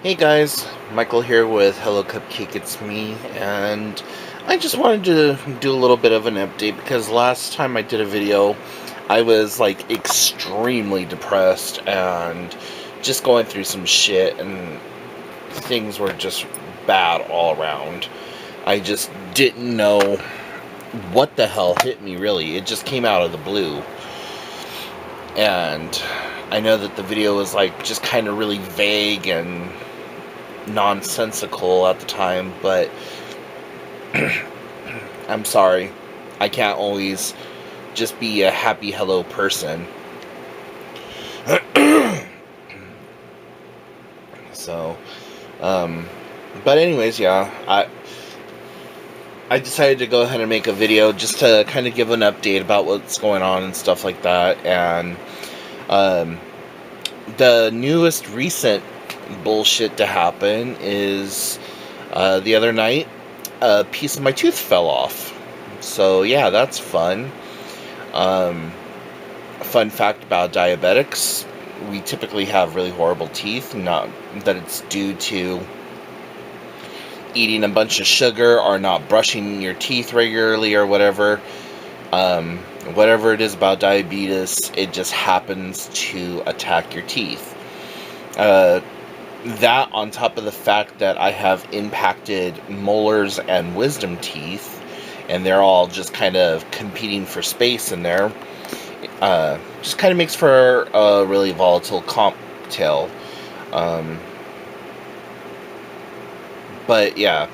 Hey guys, Michael here with Hello Cupcake, it's me, and I just wanted to do a little bit of an update because last time I did a video, I was like extremely depressed and just going through some shit, and things were just bad all around. I just didn't know what the hell hit me, really. It just came out of the blue. And I know that the video was like just kind of really vague and nonsensical at the time, but I'm sorry. I can't always just be a happy hello person. So, um, but anyways, yeah, I decided to go ahead and make a video just to kind of give an update about what's going on and stuff like that. And um, the newest recent bullshit to happen is the other night a piece of my tooth fell off. So yeah, that's fun. Um, Fun fact about diabetics: we typically have really horrible teeth. Not that it's due to eating a bunch of sugar or not brushing your teeth regularly or whatever. Um, Whatever it is about diabetes, it just happens to attack your teeth. Uh, that on top of the fact that I have impacted molars and wisdom teeth, and they're all just kind of competing for space in there, just kind of makes for a really volatile cocktail. Um, but yeah,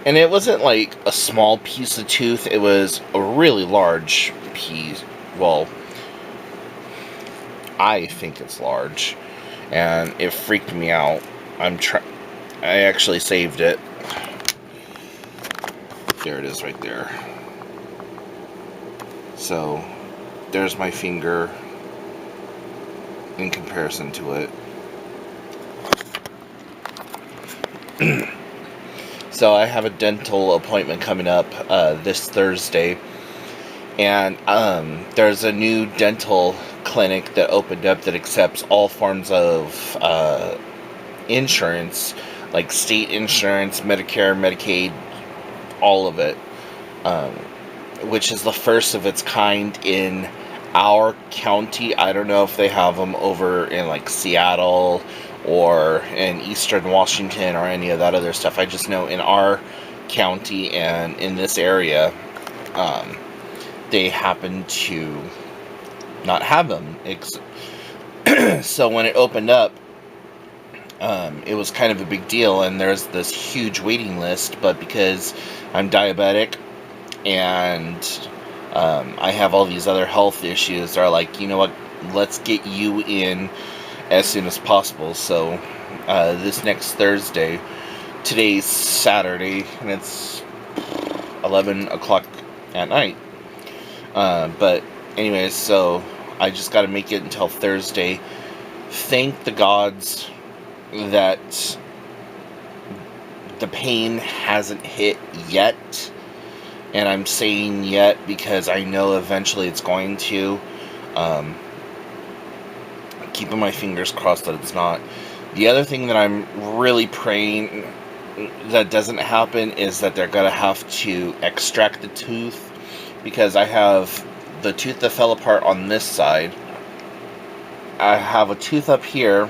and it wasn't like a small piece of tooth, it was a really large piece. Well, I think it's large, and it freaked me out. I actually saved it. There it is right there. So, there's my finger in comparison to it. So I have a dental appointment coming up this Thursday, and there's a new dental clinic that opened up that accepts all forms of insurance, like state insurance, Medicare, Medicaid, all of it, um, which is the first of its kind in our county. I don't know if they have them over in like Seattle or in Eastern Washington or any of that other stuff. I just know in our county and in this area, um, they happen to not have them. So when it opened up, it was kind of a big deal, and there's this huge waiting list. But because I'm diabetic and I have all these other health issues, they're like, you know what, let's get you in as soon as possible. So this next Thursday, today's Saturday, and it's 11 o'clock at night. But anyways, so I just got to make it until Thursday. Thank the gods that the pain hasn't hit yet. And I'm saying yet because I know eventually it's going to. Keeping my fingers crossed that it's not. The other thing that I'm really praying that doesn't happen is that they're going to have to extract the tooth, because I have the tooth that fell apart on this side. I have a tooth up here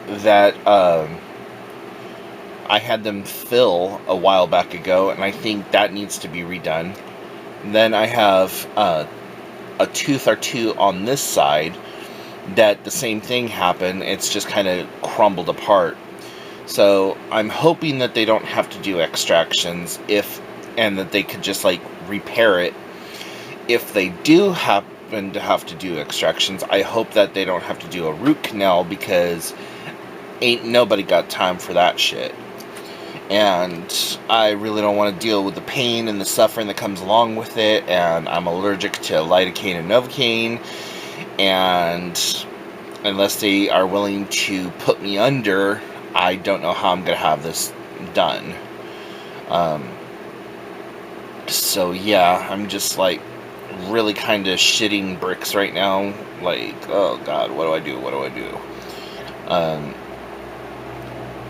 that I had them fill a while back ago, and I think that needs to be redone. And then I have a tooth or two on this side that the same thing happened. It's just kind of crumbled apart. So I'm hoping that they don't have to do extractions, and that they could just like repair it. If they do happen to have to do extractions, I hope that they don't have to do a root canal, because ain't nobody got time for that shit. And I really don't want to deal with the pain and the suffering that comes along with it, and I'm allergic to lidocaine and novocaine, and unless they are willing to put me under, I don't know how I'm going to have this done. So yeah, I'm just like really kind of shitting bricks right now. Like, oh god, what do I do?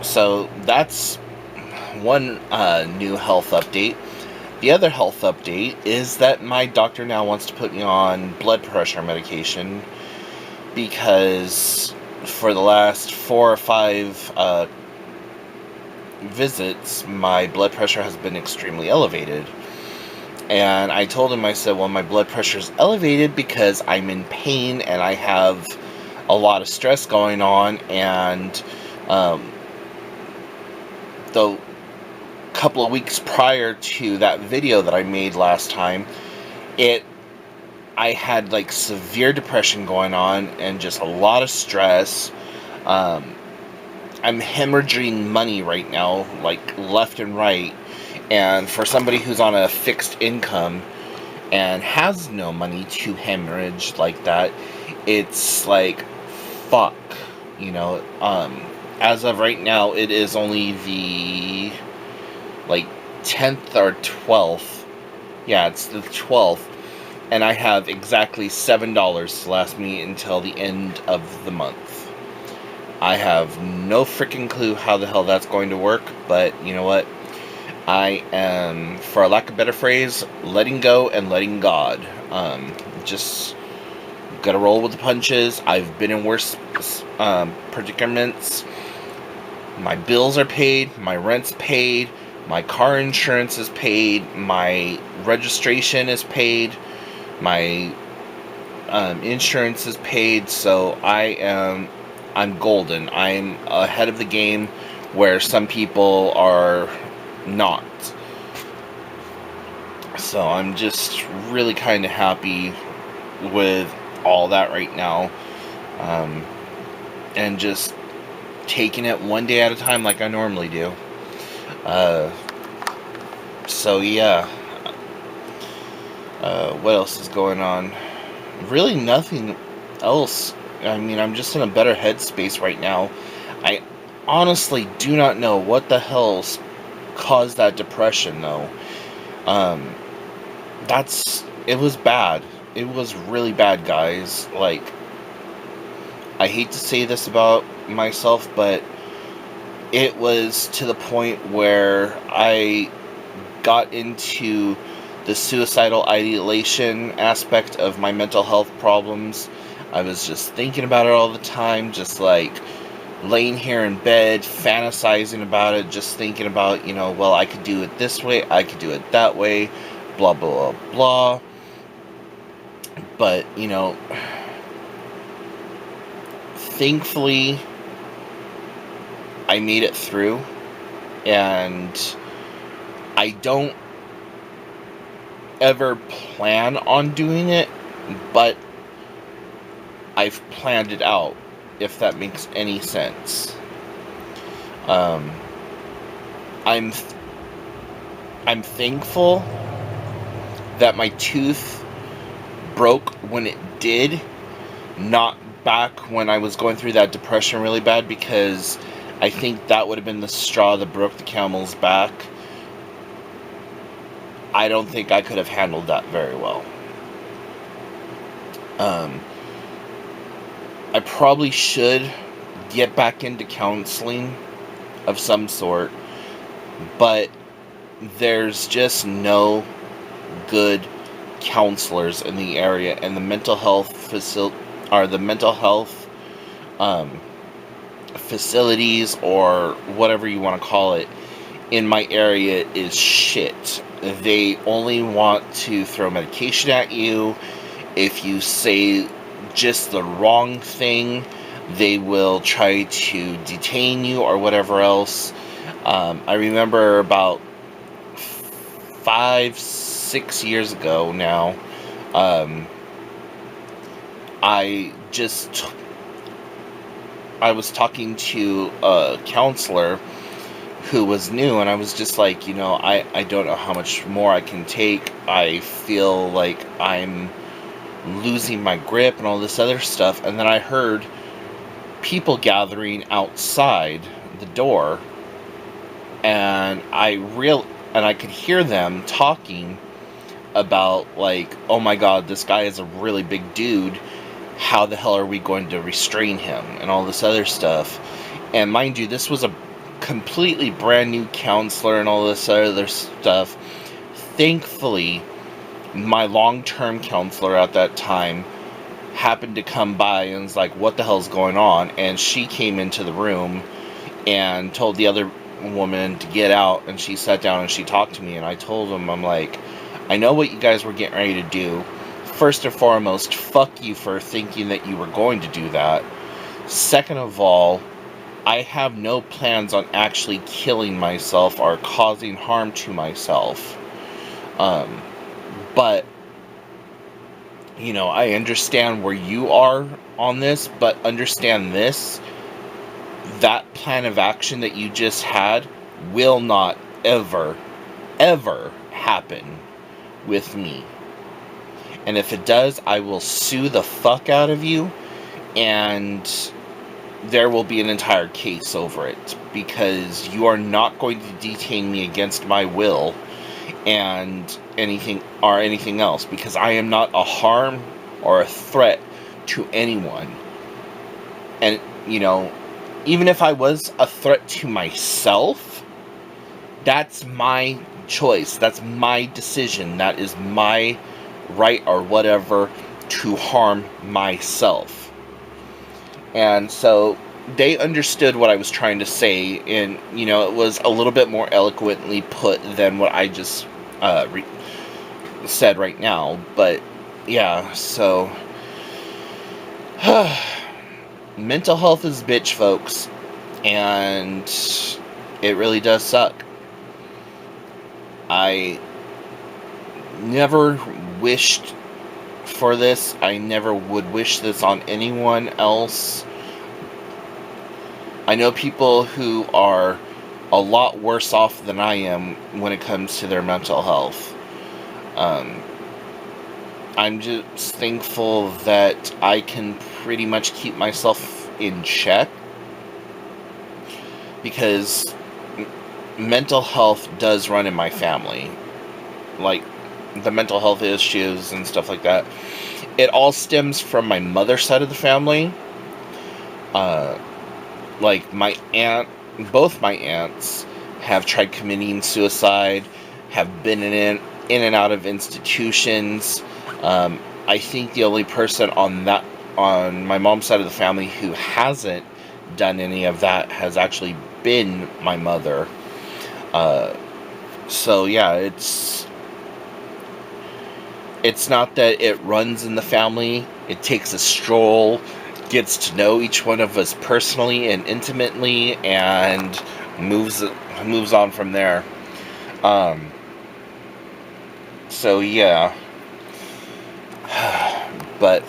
So that's one new health update. The other health update is that my doctor now wants to put me on blood pressure medication because for the last 4 or 5 visits, my blood pressure has been extremely elevated. And I told him, I said, well, my blood pressure is elevated because I'm in pain and I have a lot of stress going on. And the couple of weeks prior to that video that I made last time, I had like severe depression going on and just a lot of stress. I'm hemorrhaging money right now, like left and right. And for somebody who's on a fixed income and has no money to hemorrhage like that, it's like, fuck, you know. As of right now, it is only the, like, 10th or 12th. Yeah, it's the 12th. And I have exactly $7 to last me until the end of the month. I have no freaking clue how the hell that's going to work, but you know what? I am, for lack of a better phrase, letting go and letting God. Just gotta roll with the punches. I've been in worse predicaments. My bills are paid, my rent's paid, my car insurance is paid, my registration is paid, my insurance is paid, so I'm golden. I'm ahead of the game where some people are not. So I'm just really kind of happy with all that right now. And just taking it one day at a time like I normally do. So yeah. What else is going on? Really nothing else. I mean, I'm just in a better headspace right now. I honestly do not know what the hell's caused that depression, though. It was bad. It was really bad, guys. Like, I hate to say this about myself, but it was to the point where I got into the suicidal ideation aspect of my mental health problems. I was just thinking about it all the time, just like laying here in bed, fantasizing about it, just thinking about, well, I could do it this way, I could do it that way, blah, blah, blah, blah. But, thankfully, I made it through, and I don't ever plan on doing it, but I've planned it out, if that makes any sense. I'm thankful that my tooth broke when it did, not back when I was going through that depression really bad, because I think that would have been the straw that broke the camel's back. I don't think I could have handled that very well. I probably should get back into counseling of some sort, but there's just no good counselors in the area, and the mental health facilities, or whatever you want to call it, in my area is shit. They only want to throw medication at you. If you say just the wrong thing, they will try to detain you or whatever else. I remember about 5-6 years ago now, I was talking to a counselor who was new, and I was just like, I don't know how much more I can take. I feel like I'm losing my grip and all this other stuff. And then I heard people gathering outside the door, and I could hear them talking about, like, oh my god, this guy is a really big dude, how the hell are we going to restrain him, and all this other stuff. And mind you, this was completely brand new counselor and all this other stuff. Thankfully, my long-term counselor at that time happened to come by and was like, what the hell's going on? And she came into the room and told the other woman to get out, and she sat down and she talked to me, and I told him, I'm like, I know what you guys were getting ready to do. First and foremost, fuck you for thinking that you were going to do that. Second of all, I have no plans on actually killing myself or causing harm to myself. But, you know, I understand where you are on this, but understand this. That plan of action that you just had will not ever, ever happen with me. And if it does, I will sue the fuck out of you, and there will be an entire case over it, because you are not going to detain me against my will and anything else, because I am not a harm or a threat to anyone. And, you know, even if I was a threat to myself, that's my choice. That's my decision. That is my right or whatever to harm myself. And so they understood what I was trying to say, and, you know, it was a little bit more eloquently put than what I just said right now. But yeah, so mental health is bitch, folks, and it really does suck. I never wished for this. I never would wish this on anyone else. I know people who are a lot worse off than I am when it comes to their mental health. I'm just thankful that I can pretty much keep myself in check, because mental health does run in my family. Like, the mental health issues and stuff like that. It all stems from my mother's side of the family. Like, my aunt, both my aunts have tried committing suicide, have been in and out of institutions. I think the only person on my mom's side of the family who hasn't done any of that has actually been my mother. So yeah, it's not that it runs in the family. It takes a stroll, gets to know each one of us personally and intimately, and moves on from there. So yeah. But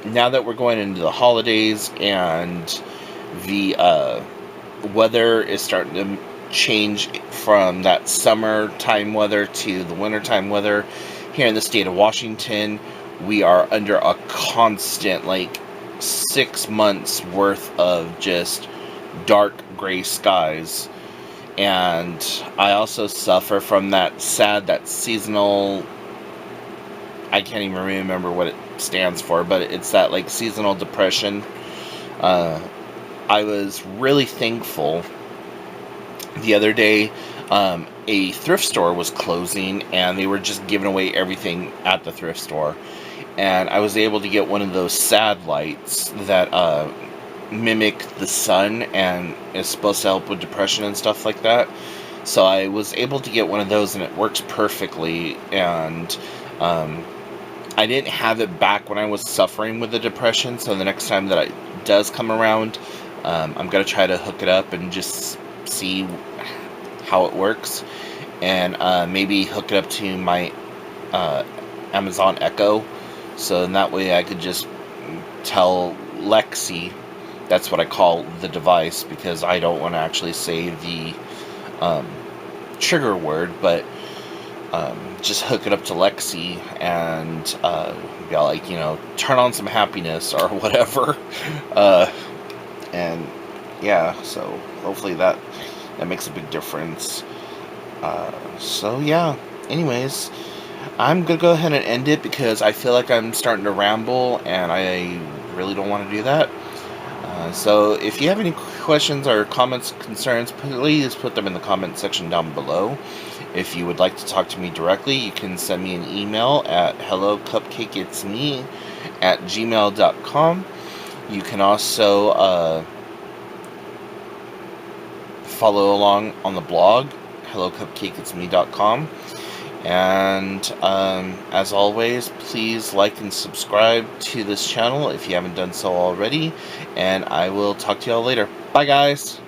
now that we're going into the holidays and the weather is starting to change from that summertime weather to the wintertime weather here in the state of Washington, we are under a constant, like, 6 months worth of just dark gray skies. And I also suffer from that seasonal, I can't even remember what it stands for, but it's that, like, seasonal depression. I was really thankful the other day. A thrift store was closing, and they were just giving away everything at the thrift store. And I was able to get one of those sad lights that mimic the sun and is supposed to help with depression and stuff like that. So I was able to get one of those, and it works perfectly. And I didn't have it back when I was suffering with the depression, so the next time that it does come around, I'm going to try to hook it up and just see how it works, and maybe hook it up to my Amazon Echo, so in that way I could just tell Lexi, that's what I call the device, because I don't want to actually say the trigger word, but just hook it up to Lexi and be like, you know, turn on some happiness or whatever. And yeah, so hopefully that makes a big difference. So yeah, anyways, I'm gonna go ahead and end it because I feel like I'm starting to ramble, and I really don't want to do that. So if you have any questions or comments, concerns, please put them in the comment section down below. If you would like to talk to me directly, you can send me an email at hellocupcakeitsme@gmail.com. You can also follow along on the blog, hellocupcakeitsme.com. And as always, please like and subscribe to this channel if you haven't done so already. And I will talk to y'all later. Bye, guys.